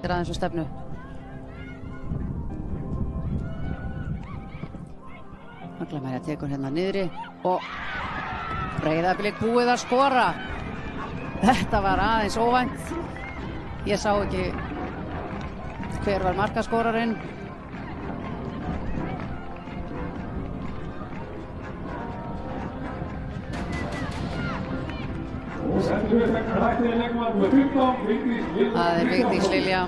Þetta er aðeins stefnu. Aglamæri tekur hérna niðri og Breiðablik búið að skora. Þetta var aðeins óvænt. Ég sá ekki hver var markaskorarinn. Það er Vigdís Lilja,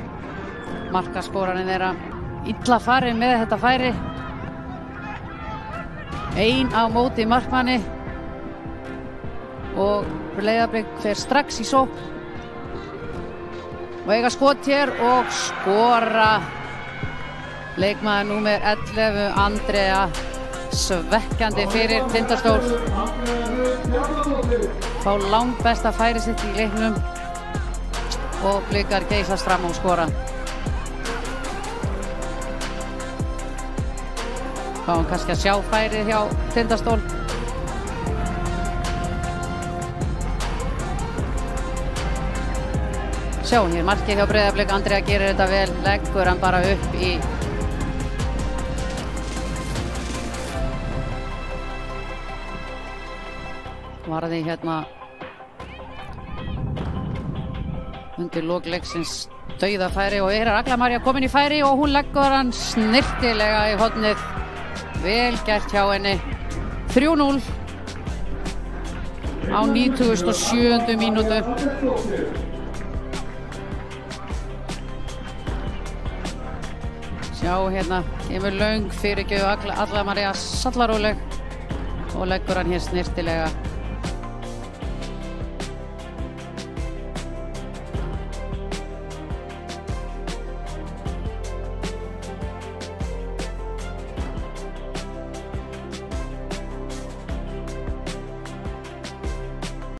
markaskorarinn þeirra. Illa farið með þetta færi. Ein á móti markmanni og Breiðablik fer strax í sókn og eiga skot hér og skora leikmaður númer 11 Andrea. Svekkjandi fyrir Tindastól. Fá langbesta færi sitt í leiknum og Blikar geysast fram og skora. Fáum kannski að sjá færið hjá Tindastól. Sjáum hér markið hjá Breiðablik. Andrea gerir þetta vel, leggur hann bara upp í varði hérna undir lok leiksins dauðafæri og er Aglamæri komin í færi og hún leggur hann snyrtilega í hornið. Vel gert hjá henni. 3-0 á 97. mínútu. Sjá hérna, kemur löng fyrirgjöf Aglamæri sallaróleg og leggur hann hér snyrtilega